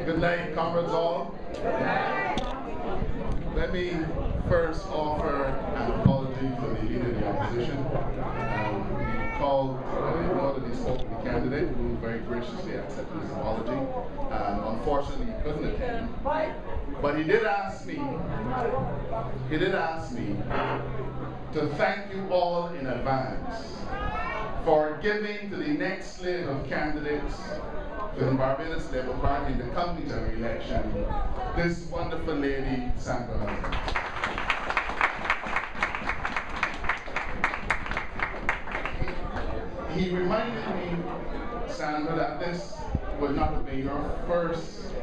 Good night, comrades all. Let me first offer an apology for the leader of the opposition. He called, he wanted to spoke with the candidate, who very graciously accepted his apology. Unfortunately, he couldn't attend. But he did ask me to thank you all in advance for giving to the next slate of candidates for the Barbados Labour Party in the coming general election, this wonderful lady, Sandra Husband. He reminded me, Sandra, that this would not have been your first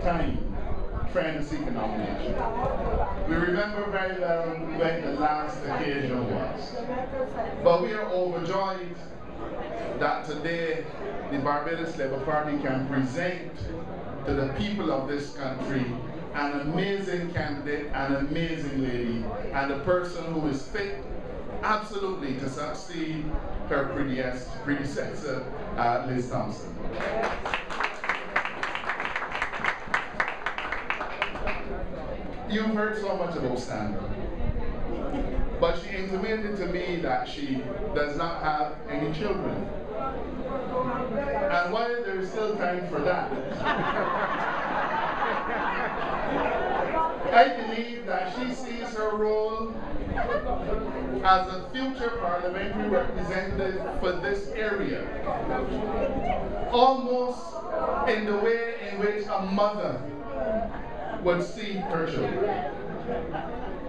time trying to seek a nomination. We remember very well when the last occasion was. But we are overjoyed that today the Barbados Labour Party can present to the people of this country an amazing candidate, an amazing lady, and a person who is fit absolutely to succeed her predecessor, Liz Thompson. You've heard so much about Sandra, but she intimated to me that she does not have any children. And while there is still time for that, I believe that she sees her role as a future parliamentary representative for this area, almost in the way in which a mother would see her children.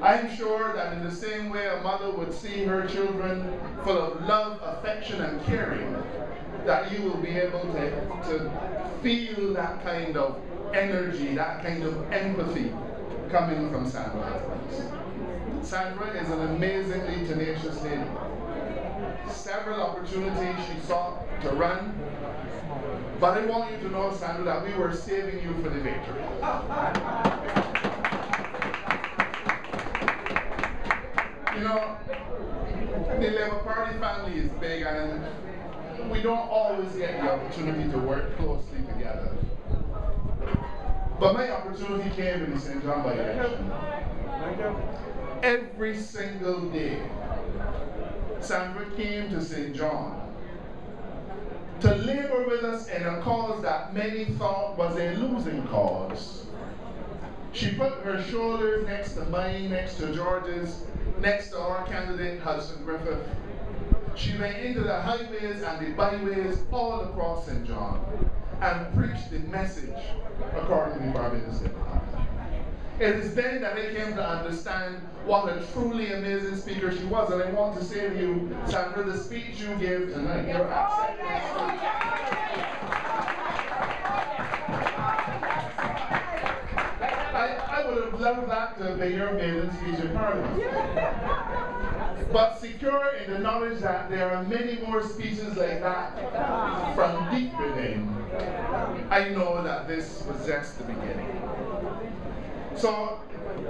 I'm sure that in the same way a mother would see her children full of love, affection, and caring, that you will be able to feel that kind of energy, that kind of empathy coming from Sandra. Sandra is an amazingly tenacious lady. Several opportunities she sought to run, but I want you to know, Sandra, that we were saving you for the victory. You know, the Labour Party family is big, and we don't always get the opportunity to work closely together. But my opportunity came in the St. John by-election. Every single day, Sandra came to St. John to labor with us in a cause that many thought was a losing cause. She put her shoulders next to mine, next to George's, next to our candidate, Hudson Griffith. She went into the highways and the byways all across St. John and preached the message according to the Barbados Labour Party. It is then that I came to understand what a truly amazing speaker she was, and I want to say to you, Sandra, the speech you gave tonight, your acceptance speech, I would have loved that to be your maiden speech in Parliament. But secure in the knowledge that there are many more speeches like that from deep within, I know that this was just the beginning. So,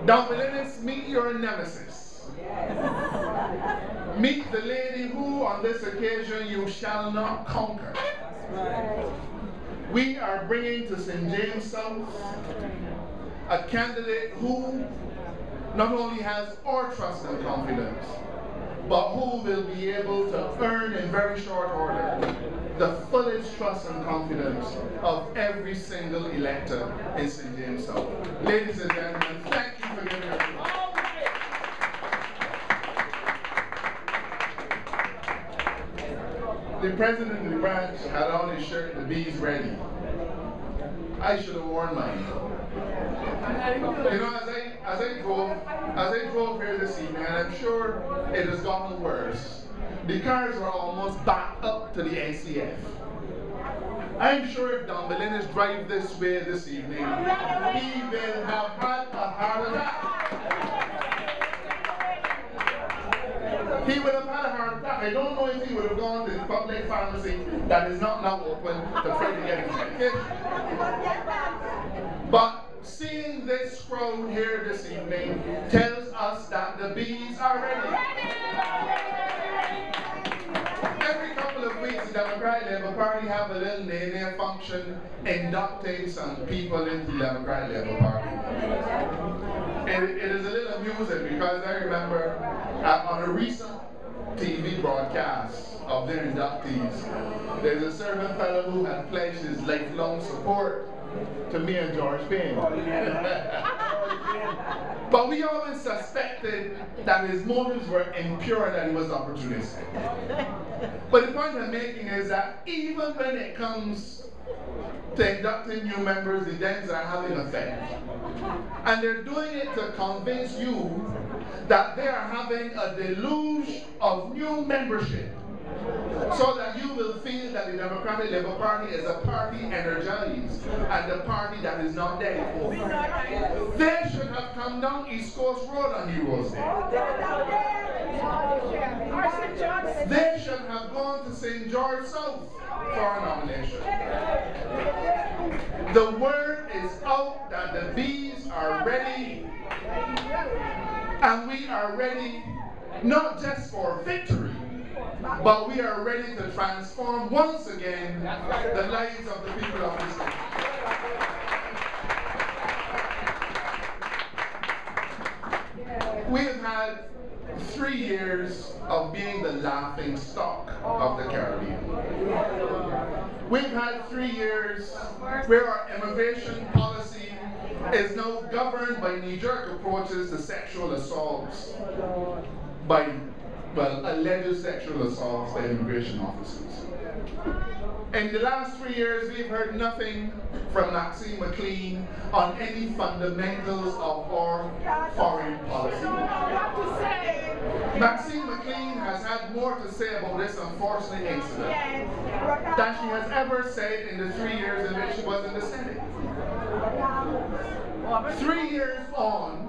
Domininis, meet your nemesis. Meet the lady who, on this occasion, you shall not conquer. We are bringing to St. James South a candidate who not only has our trust and confidence, but who will be able to earn in very short order the fullest trust and confidence of every single elector in St. James South. Ladies and gentlemen, thank you for giving us the president of the branch had on his shirt, the bees ready. I should have worn mine. You know, as I drove here this evening, and I'm sure it has gotten worse, the cars were almost backed up to the NCF. I'm sure if Don Belinis drives this way this evening, he will have had a heart attack. He would have had a heart attack. I don't know if he would have gone to the public pharmacy that is not now open to try to get his medication. But seeing this crowd here this evening tells us that the bees are ready. Every couple of weeks, the Democratic Labour Party have a little nay function inducting some people into the Democratic Labour Party. It is a little amusing because I remember on a recent TV broadcast of their inductees, there's a certain fellow who had pledged his lifelong support to me and George Payne. But we always suspected that his motives were impure and that he was opportunistic. But the point I'm making is that even when it comes to inducting new members, the Dems are having effect. And they're doing it to convince you that they are having a deluge of new membership, so that you will feel that the Democratic Labour Party is a party energized and a party that is not dead. They should have come down East Coast Road on Heroes Day. They should have gone to St. George South for a nomination. The word is out that the bees are ready, and we are ready not just for victory, but we are ready to transform once again the lives of the people of this country. We have had 3 years of being the laughing stock of the Caribbean. We've had 3 years where our immigration policy is now governed by knee-jerk approaches to sexual assaults by, well, alleged sexual assaults by immigration officers. In the last 3 years, we've heard nothing from Maxine McLean on any fundamentals of our foreign policy. Maxine McLean has had more to say about this unfortunate incident than she has ever said in the 3 years in which she was in the Senate. 3 years on,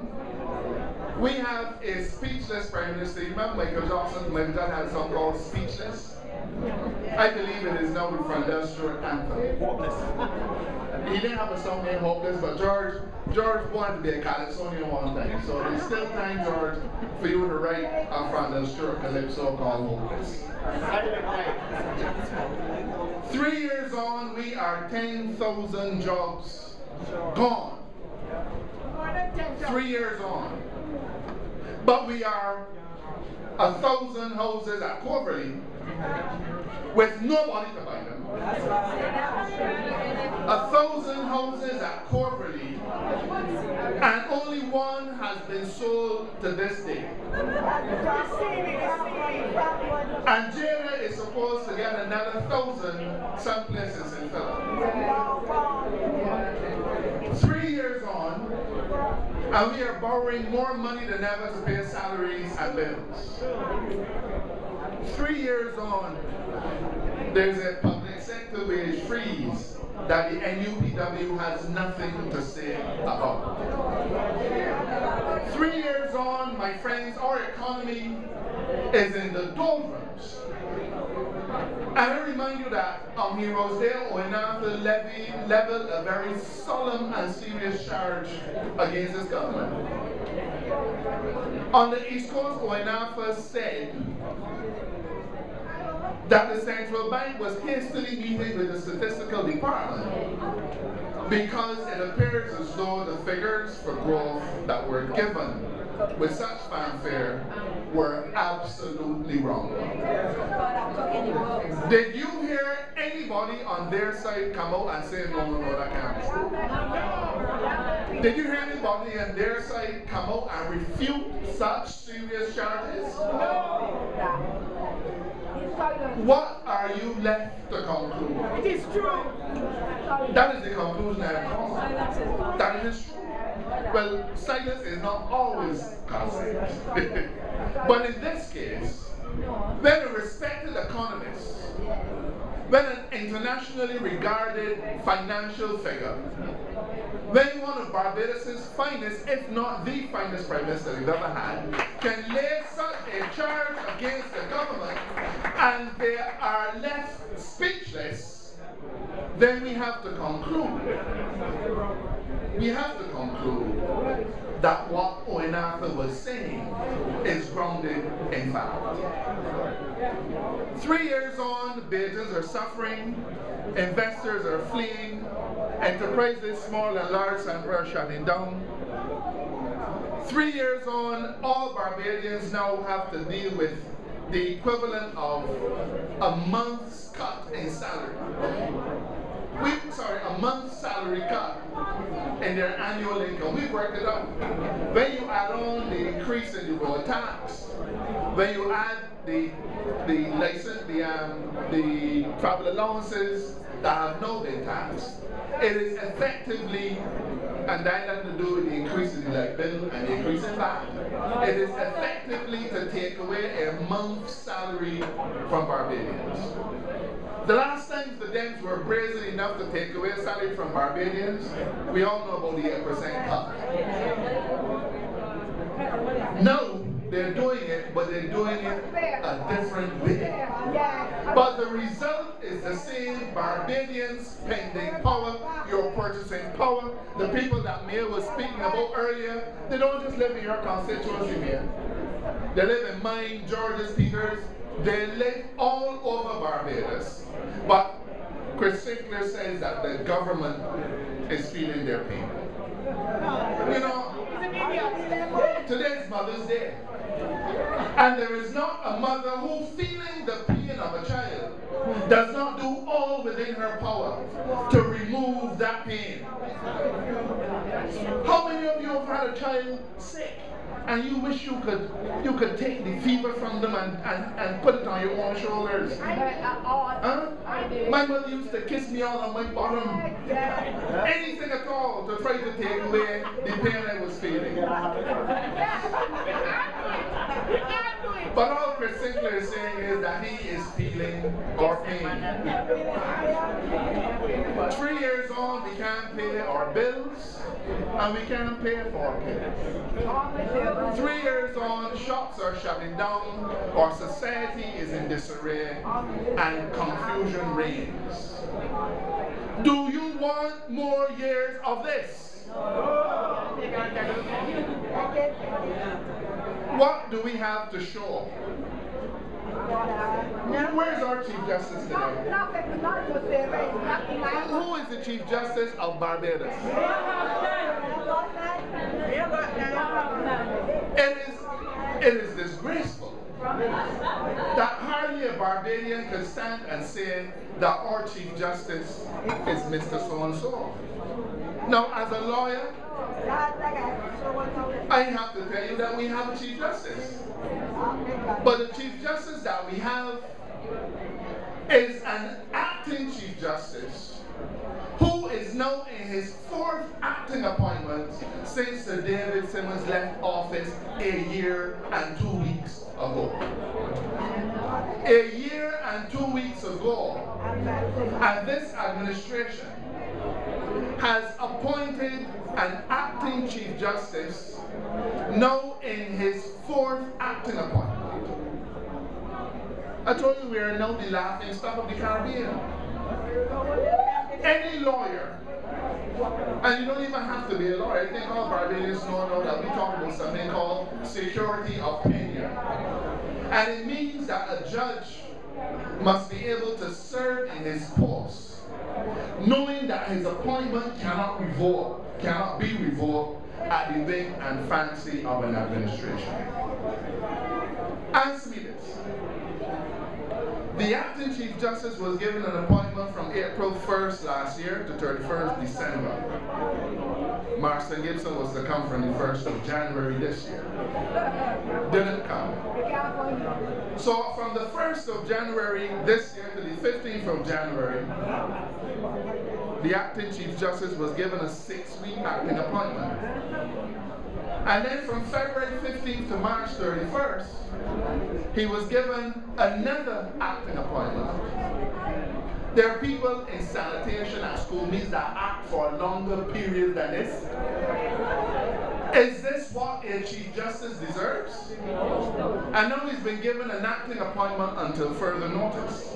we have a speechless Prime Minister. You remember Michael Johnson? Michael Johnson had a song called Speechless. I believe it is now the Frondel Stewart anthem. Hopeless. He didn't have a song named Hopeless, but George wanted to be a Calypsonian one time. So there's still time, George, for you to write a Frondel Stewart calypso called Hopeless. 3 years on, we are 10,000 jobs gone. 3 years on. But we are 1,000 houses at Coverley with nobody to buy them. 1,000 houses at Coverley, and only one has been sold to this day. And Jada is supposed to get another 1,000 someplace in St. Philip. 3 years on, and we are borrowing more money than ever to pay salaries and bills. 3 years on, there's a public sector wage freeze that the NUPW has nothing to say about. 3 years on, my friends, our economy is in the doldrums. And I remind you that on Heroes Day, ONAFA leveled a very solemn and serious charge against this government. On the East Coast, ONAFA said that the central bank was hastily meeting with the statistical department because it appears as though the figures for growth that were given with such fanfare were absolutely wrong. Did you hear anybody on their side come out and say, no, that can't be true? Did you hear anybody on their side come out and refute such serious charges? What are you left to conclude? It is true. That is the conclusion I have drawn. That it is true. Well, silence is not always consent. But in this case, when a respected economist, when an internationally regarded financial figure, when one of Barbados' finest, if not the finest Prime Minister we've ever had, can lay such a charge against the government and they are left speechless, then we have to conclude. We have to conclude that what ONAFA was saying is grounded in fact. 3 years on, Bajans are suffering, investors are fleeing, enterprises, small and large, are shutting down. 3 years on, all Barbadians now have to deal with the equivalent of a month's cut in salary. A month's salary cut in their annual income. We've worked it out. When you add on the increase in the road tax, when you add the license, the travel allowances that have no been taxed, it is effectively, and that has to do with the increase in the light bill and the increase in VAT, it is effectively to take away a month's salary from Barbadians. The last time the Dems were brazen enough to take away salary from Barbadians, we all know about the 8% cut. Now, they're doing it, but they're doing it a different way. But the result is the same. Barbadians spending power, your purchasing power. The people that Mayor was speaking about earlier, they don't just live in your constituency, Mayor. They live in mine, George's, Peters. They live all over Barbados. But Chris Sinclair says that the government is feeling their pain. You know, today's Mother's Day. And there is not a mother who, feeling the pain of a child, does not do all within her power to remove that pain. How many of you have had a child sick and you wish you could take the fever from them and put it on your own shoulders? Huh? My mother used to kiss me all on my bottom. Anything at all to try to take away the pain I was feeling. But all Chris Sinclair is saying is that he is feeling our pain. 3 years on, we can't pay our bills and we can't pay for our kids. 3 years on, shops are shutting down, our society is in disarray, and confusion reigns. Do you want more years of this? What do we have to show? Where's our Chief Justice today? Who is the Chief Justice of Barbados? It is disgraceful that hardly a Barbadian could stand and say that our Chief Justice is Mr. So-and-so. Now, as a lawyer, I have to tell you that we have a Chief Justice. But the Chief Justice that we have is an acting Chief Justice who is now in his 4th acting appointment since Sir David Simmons left office a year and 2 weeks ago. A year and 2 weeks ago, and this administration has appointed an acting Chief Justice now in his 4th acting appointment. I told you we are now the laughing stock of the Caribbean. Any lawyer, and you don't even have to be a lawyer, I think all Barbadians know that we talk about something called security of tenure. And it means that a judge must be able to serve in his post, knowing that his appointment cannot be revoked at the whim and fancy of an administration. Answer me this. The acting Chief Justice was given an appointment from April 1st last year to 31st December. Marston Gibson was to come from the 1st of January this year. Didn't come. So from the 1st of January this year to the 15th of January, the acting Chief Justice was given a 6-week acting appointment. And then from February 15th to March 31st, he was given another acting appointment. There are people in sanitation at school meets that act for a longer period than this. Is this what a Chief Justice deserves? And now he's been given an acting appointment until further notice.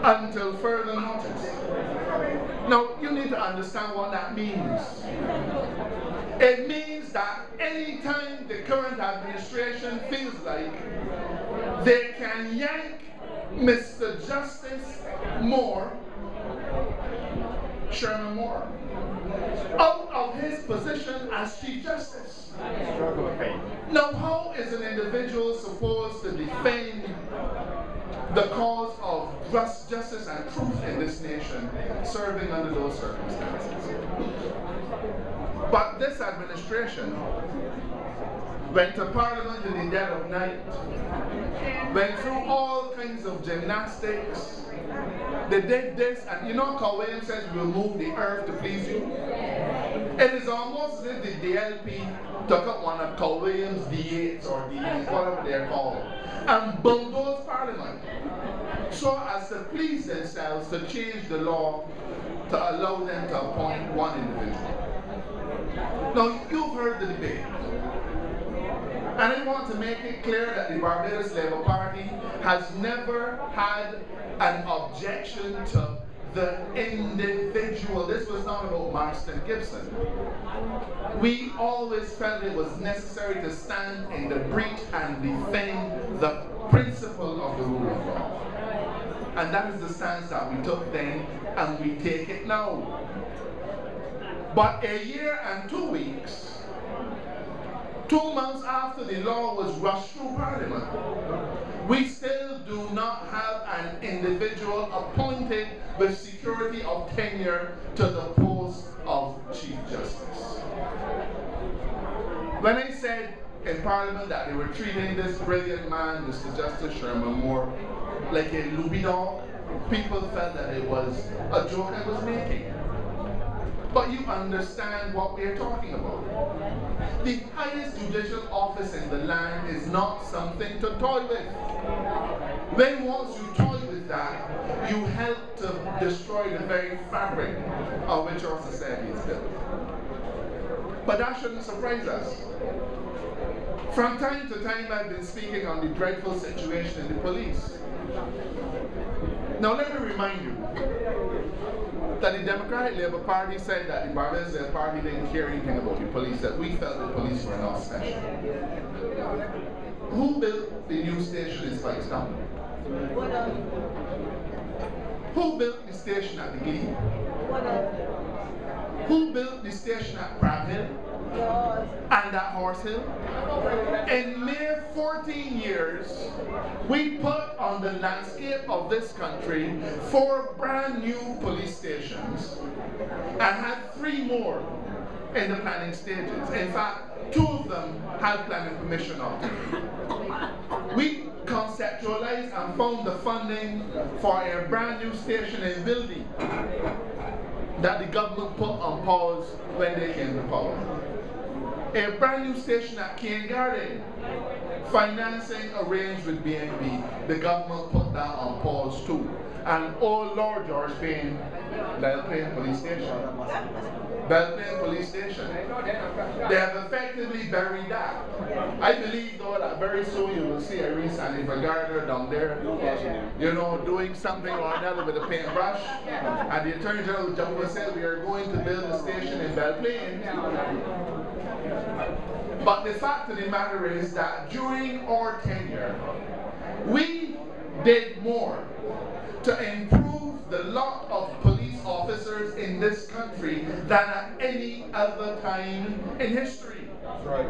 Until further notice. Now, you need to understand what that means. It means that anytime the current administration feels like they can yank Mr. Justice Moore, Sherman Moore, out of his position as Chief Justice. Now, how is an individual supposed to defend the cause of justice and truth in this nation serving under those circumstances? But this administration went to Parliament in the dead of night, went through all kinds of gymnastics. They did this, and you know, Carl Williams says we will move the earth to please you. It is almost as if the DLP took up one of Carl Williams' D8s or D8s, whatever they're called, and bulldozed Parliament so as to please themselves to change the law to allow them to appoint one individual. Now, you've heard the debate. And I want to make it clear that the Barbados Labour Party has never had an objection to the individual. This was not about Marston Gibson. We always felt it was necessary to stand in the breach and defend the principle of the rule of law. And that is the stance that we took then, and we take it now. But a year and 2 weeks, 2 months after the law was rushed through Parliament, we still do not have an individual appointed with security of tenure to the post of Chief Justice. When I said in Parliament that they were treating this brilliant man, Mr. Justice Sherman Moore, like a loopy dog, people felt that it was a joke I was making. But you understand what we're talking about. The highest judicial office in the land is not something to toy with. When once you toy with that, you help to destroy the very fabric of which our society is built. But that shouldn't surprise us. From time to time, I've been speaking on the dreadful situation in the police. Now let me remind you that the Democratic Labour Party said that the Barbados Labour Party didn't care anything about the police, that we felt the police were not special. Who built the new station in Spikestown? Who built the station at the Glebe? Who built the station at Crab Hill? And at Horse Hill? In mere 14 years, we put on the landscape of this country 4 brand new police stations and had 3 more in the planning stages. In fact, 2 of them had planning permission on them. We conceptualized and found the funding for a brand new station in Vildi that the government put on pause when they came to power. A brand new station at Cane Garden, financing arranged with BNB, the government put that on pause too. And Old Lord George Payne, Belle Plaine Police Station. Belle Plaine Police Station. They have effectively buried that. I believe though that very soon you will see Irene Sandifer Gardner down there, you know, doing something or another with a paintbrush. And the Attorney General Jumbo said we are going to build a station in Belle Plaine. But the fact of the matter is that during our tenure, we did more to improve the lot of police officers in this country than at any other time in history. That's right.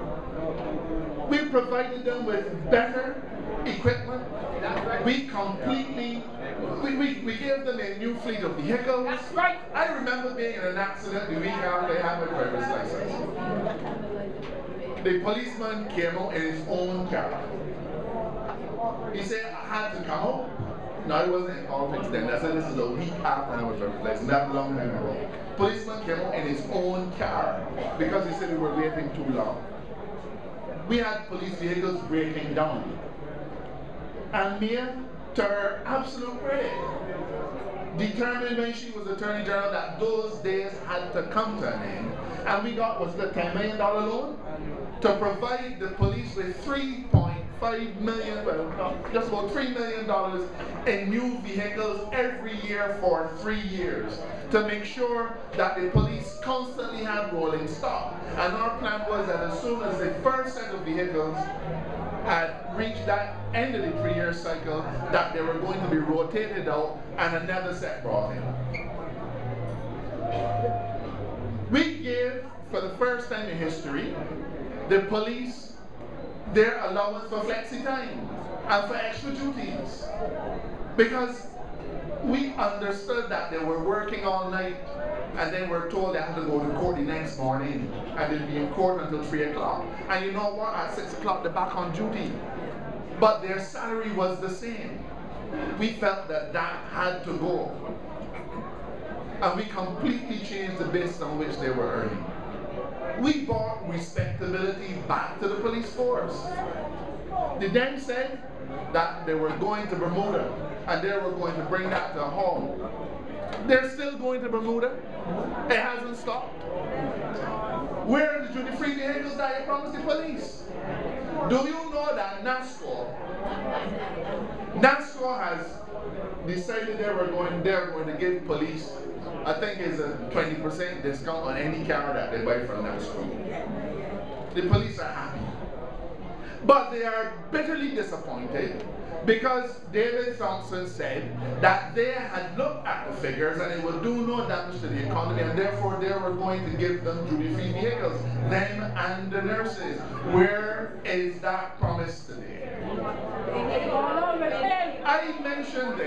We provided them with better equipment. We completely, we gave them a new fleet of vehicles. That's right. I remember being in an accident the week after I had my driver's license. The policeman came out in his own car. He said, I had to come out. No, I wasn't in politics then. I said, this is a week after I was driver's license, not a long time ago. Policeman came out in his own car because he said we were waiting too long. We had police vehicles breaking down. And Mia, to her absolute credit, determined when she was Attorney General that those days had to come to an end. And we got, was it a $10 million loan? To provide the police with $3.5 million, well, just about $3 million in new vehicles every year for 3 years to make sure that the police constantly had rolling stock. And our plan was that as soon as the first set of vehicles had reached that end of the 3-year cycle that they were going to be rotated out and another set brought in. We gave, for the first time in history, the police their allowance for flexi time and for extra duties, because we understood that they were working all night and then were told they had to go to court the next morning and they'd be in court until 3 o'clock. And you know what? At 6 o'clock they're back on duty. But their salary was the same. We felt that that had to go. And we completely changed the basis on which they were earning. We brought respectability back to the police force. They then said that they were going to Bermuda and they were going to bring that to home. They're still going to Bermuda. It hasn't stopped. Where are the duty-free vehicles that you promised the police? Do you know that NASCO has decided they're going to give police, I think it's a 20% discount on any car that they buy from NASCO. The police are happy. But they are bitterly disappointed because David Thompson said that they had looked at the figures and it would do no damage to the economy, and therefore they were going to give them duty-free vehicles, them and the nurses. Where is that promise today? I mentioned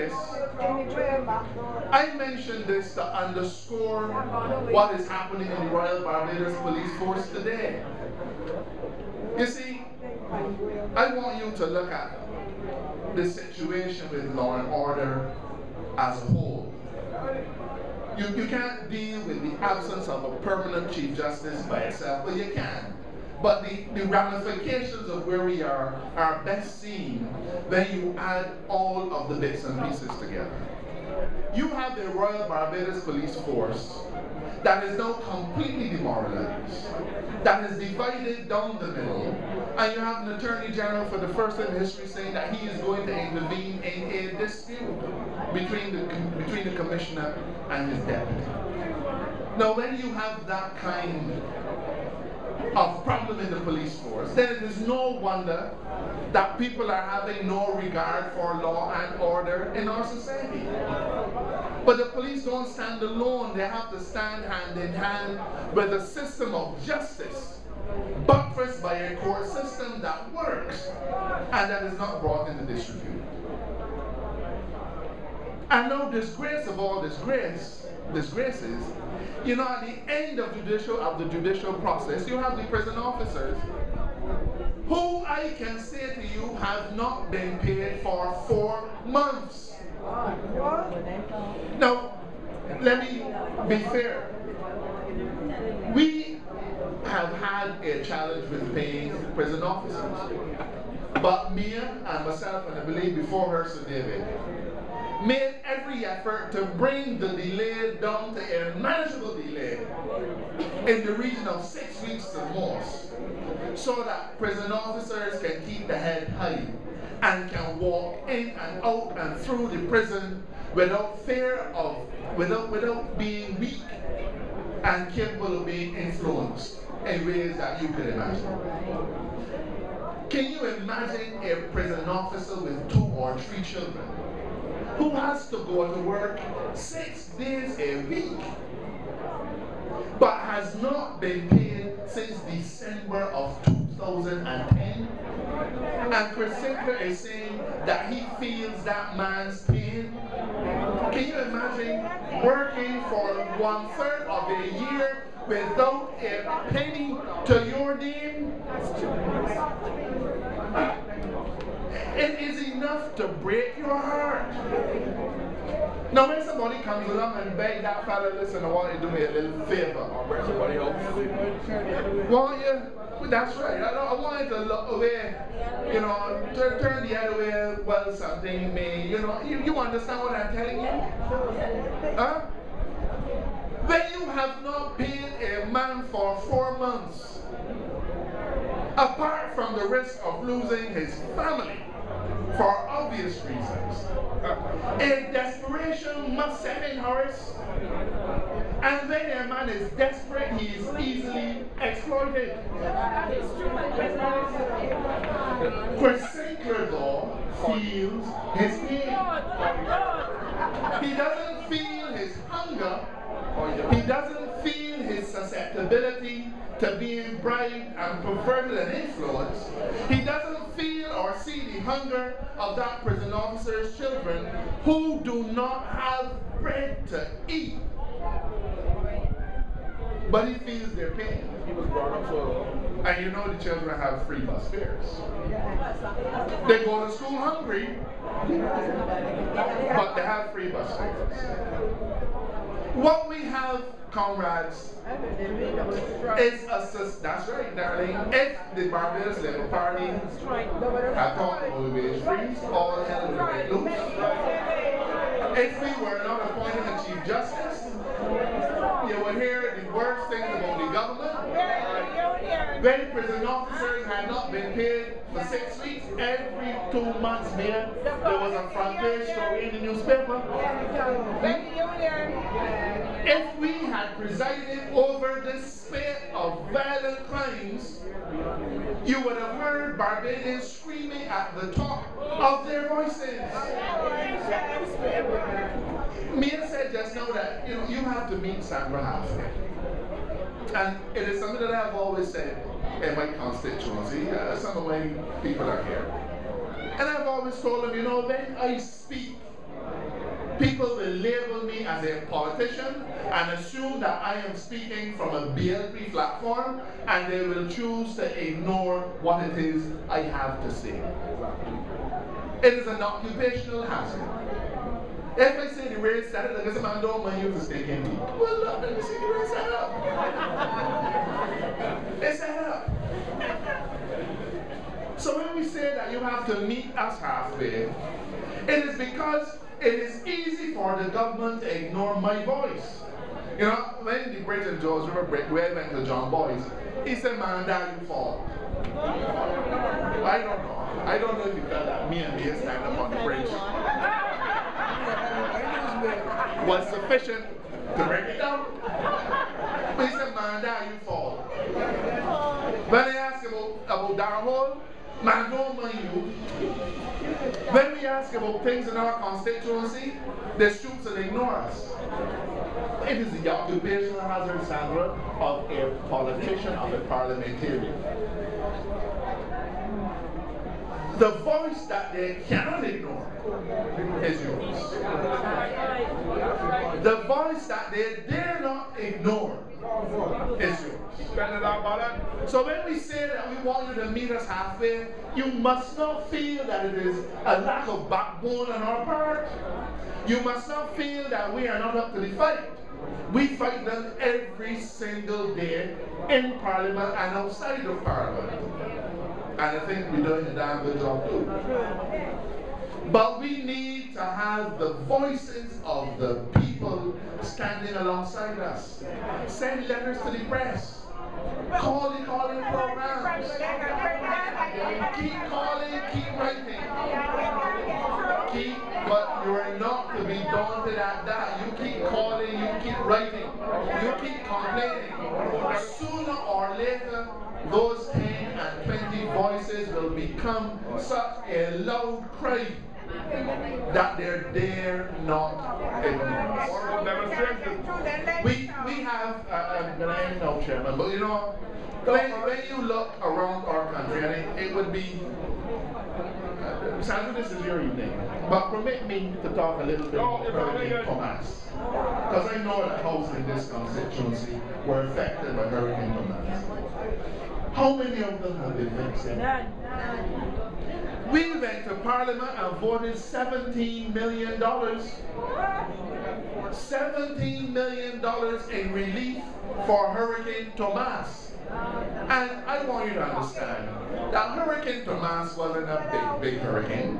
this to underscore what is happening in the Royal Barbados Police Force today. You see, I want you to look at the situation with law and order as a whole. You can't deal with the absence of a permanent Chief Justice by itself, but you can. But the ramifications of where we are best seen when you add all of the bits and pieces together. You have the Royal Barbados Police Force that is now completely demoralized, that is divided down the middle, and you have an Attorney General for the first time in history saying that he is going to intervene in a dispute between the Commissioner and his deputy. Now when you have that kind of problem in the police force, then it is no wonder that people are having no regard for law and order in our society. But the police don't stand alone. They have to stand hand in hand with a system of justice buttressed by a court system that works and that is not brought into disrepute. And no disgrace of all disgraces, you know, at the end of the judicial process, you have the prison officers who I can say to you have not been paid for 4 months. Now, let me be fair. We have had a challenge with paying prison officers. But Mia and myself, and I believe before her, Sir David, made every effort to bring the delay down to a manageable delay in the region of 6 weeks or more, so that prison officers can keep their head high and can walk in and out and through the prison without fear of, without being weak and capable of being influenced in ways that you could imagine. Can you imagine a prison officer with 2 or 3 children who has to go to work 6 days a week but has not been paid since December of 2010? And Chris Sinclair is saying that he feels that man's pain. Can you imagine working for 1/3 of a year without a penny to your name? It is enough to break your heart. Now when somebody comes along and begs that fella, listen, I want you to do me a little favor. Or bring somebody else. Want you? That's right. I want you to look away, you know, turn the other way while something may, you know, you understand what I'm telling you? Huh? When you have not paid a man for 4 months, apart from the risk of losing his family, for obvious reasons, a desperation must set in, Horace. And when a man is desperate, he is easily exploited. Chris feels his pain. He doesn't feel his hunger. He doesn't feel his susceptibility to being bribed and perverted and influenced. He doesn't feel or see the hunger of that prison officer's children who do not have bread to eat. But he feels their pain. He was brought up so. And you know the children have free bus fares. They go to school hungry, but they have free bus fares. What we have, comrades, is that's right, darling. If the Barbados Labour Party had thought it would be freeze, all hell would break loose. If we were not appointing a Chief Justice, you would hear the worst things about the government. When prison officers had not been paid for 6 weeks, every 2 months, man, there was a front page story in the newspaper. If we had presided over this spate of violent crimes, you would have heard Barbadians screaming at the top of their voices. Mia said just now that you have to meet Sandra halfway. And it is something that I've always said in my constituency. Some of my people are here. And I've always told them, when I speak, people will label me as a politician and assume that I am speaking from a BLP platform, and they will choose to ignore what it is I have to say. It is an occupational hazard. If I say the way it's set up, like I man don't want you to stay in me. Well, look, let me see the way it's set up. It's set up. So when we say that you have to meet us halfway, it is because it is easy for the government to ignore my voice. When the bridge in George River Bridge, we went to John Boyce, he said, man, that you fall. I don't know. I don't know if you felt that me and Mia stand up on the bridge was sufficient to break it down. But he said, man, that you fall. When they ask about Darhole, man, don't mind you. When we ask about things in our constituency, the troops will ignore us. It is the occupational hazard, Sandra, of a politician, of a parliamentarian. The voice that they cannot ignore is yours. The voice that they dare not ignore is yours. So when we say that we want you to meet us halfway, you must not feel that it is a lack of backbone on our part. You must not feel that we are not up to the fight. We fight them every single day in Parliament and outside of Parliament. And I think we're doing a damn good job too. But we need to have the voices of the people standing alongside us. Send letters to the press. Calling programs. Keep calling, keep writing. But you are not to be daunted at that. You keep calling, you keep writing, you keep complaining. Sooner or later, those 10 and 20 voices will become such a loud cry that they're dare not ignore. We have, and I am no chairman, but when you look around our country, and it would be, Sandra, this is your evening, but permit me to talk a little bit about Hurricane Thomas. Because I know that house in this constituency were affected by Hurricane Thomas. How many of them have been fixed? None. We went to Parliament and voted $17 million. $17 million in relief for Hurricane Thomas. And I want you to understand that Hurricane Thomas wasn't a big hurricane.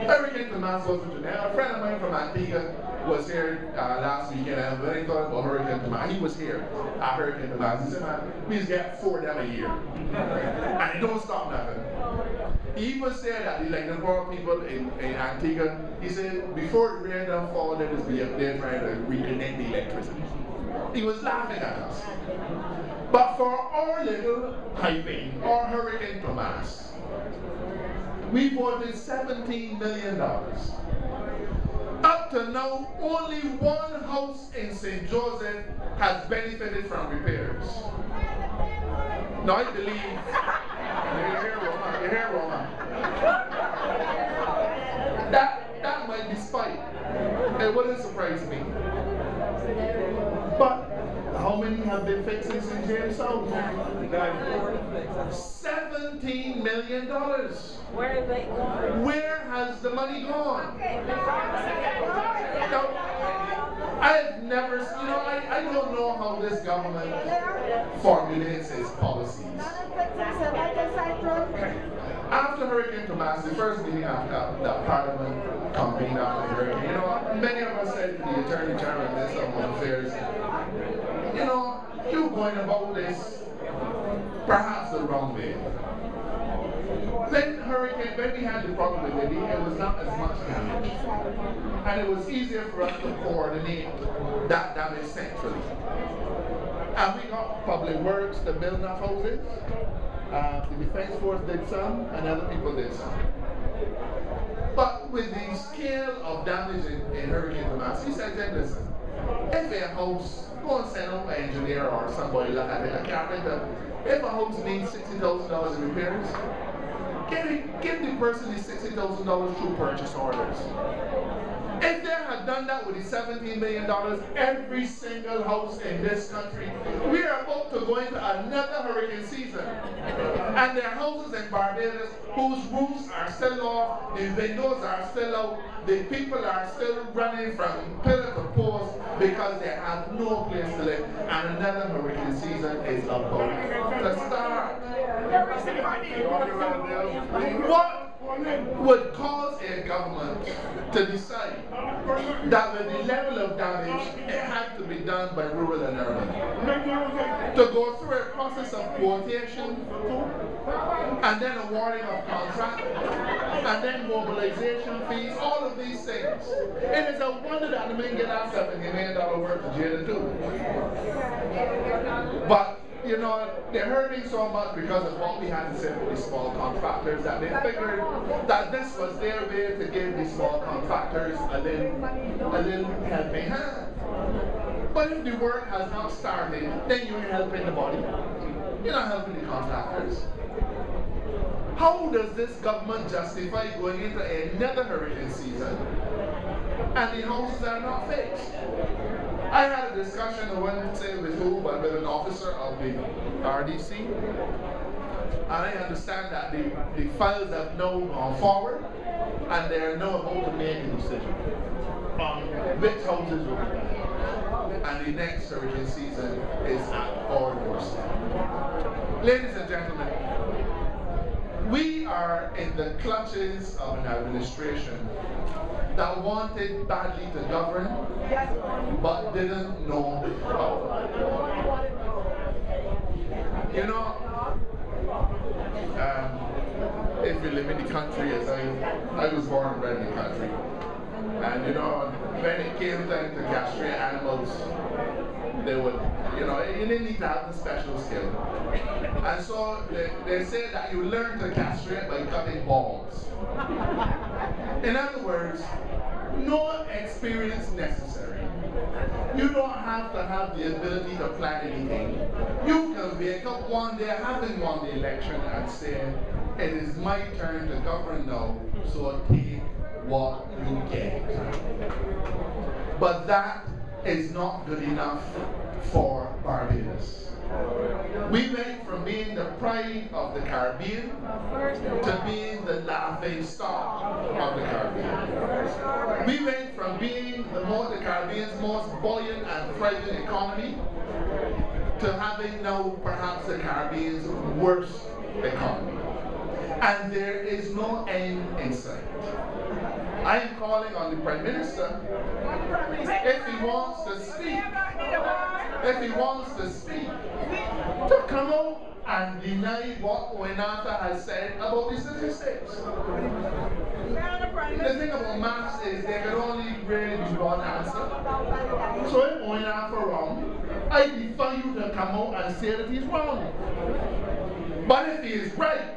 Hurricane Thomas wasn't today. A friend of mine from Antigua was here last weekend, and when he thought about Hurricane Thomas, he was here at Hurricane Thomas. He said, man, we just get 4 of them a year. And it don't stop nothing. He even said that the poor people in Antigua, he said, before the rain don't fall, they just be up there trying to reconnect the electricity. He was laughing at us. But for our little piping, or Hurricane Thomas, we voted $17 million. Up to now, only one house in St. Joseph has benefited from repairs. Now I believe, you hear Roma? That might be spite. It wouldn't surprise me. But how many have been fixed in St. James South? $17 million. Where is it going? Where has the money gone? Now, I've never, I don't know how this government formulates its policies. After Hurricane Tomas, the first meeting after that Parliament convened after the hurricane, many of us said to the Attorney General and Minister of Home Affairs, you're going about this perhaps the wrong way. When we had the problem with Libby, it was not as much damage. And it was easier for us to coordinate that damage centrally. And we got Public Works to build enough houses. The Defense Force did some, and other people did some. But with the scale of damage in Hurricane Tomas, he said, listen, if a house, go and send out an engineer or somebody like that, a carpenter, if a house needs $60,000 in repairs, give the person the $60,000 through purchase orders. If they had done that with the $17 million, every single house in this country, we are about to go into another hurricane season. And there are houses in Barbados whose roofs are still off, the windows are still out, the people are still running from pillar to post because they have no place to live. And another hurricane season is about to start. What would cause a government to decide that with the level of damage, it had to be done by rural and urban? To go through a process of quotation, and then awarding of contract, and then mobilization fees, all of these things. It is a wonder that the men get out $70 million worth of jail too. But they're hurting so much because of what we had to say with the small contractors that they figured that this was their way to give the small contractors a little helping hand. But if the work has not started, then you're helping the body. You're not helping the contractors. How does this government justify going into another hurricane season and the houses are not fixed? I had a discussion, I wouldn't say with who, but with an officer of the RDC. And I understand that the files have now gone forward and they are now about to make a decision on which houses will be done. And the next hurricane season is at our doorstep. Ladies and gentlemen, we are in the clutches of an administration that wanted badly to govern, but didn't know how. If you live in the country, as I was born and bred in the country, and when it came time to castrate animals, they would, you didn't need to have the special skill. And so they say that you learn to castrate by cutting balls. In other words, no experience necessary. You don't have to have the ability to plan anything. You can wake up one day, having won the election, and say, it is my turn to govern now, so take what you get. But that is not good enough for Barbados. We went from being the pride of the Caribbean to being the laughing stock of the Caribbean. We went from being the Caribbean's most buoyant and thriving economy to having now perhaps the Caribbean's worst economy. And there is no end in sight. I am calling on the Prime Minister, if he wants to speak, to come out and deny what Oenatha has said about the statistics. The thing about maths is there can only really be one answer. So if Oenatha wrong, I defy you to come out and say that he's wrong. But if he is right,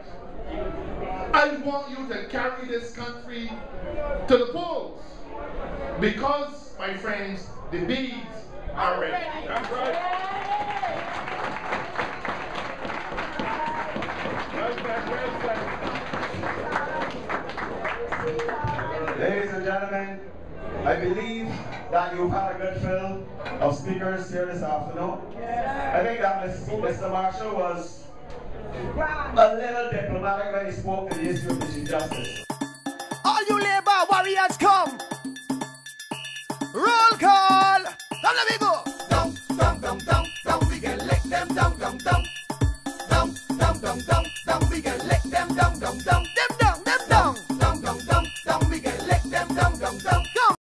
I want you to carry this country to the polls. Because, my friends, the bees are ready. That's right. Ladies and gentlemen, I believe that you've had a good fill of speakers here this afternoon. I think that Mr. Marshall was a little diplomatic when he spoke to the issue of the Chief Justice. All you labor warriors come! Roll call! Let me go!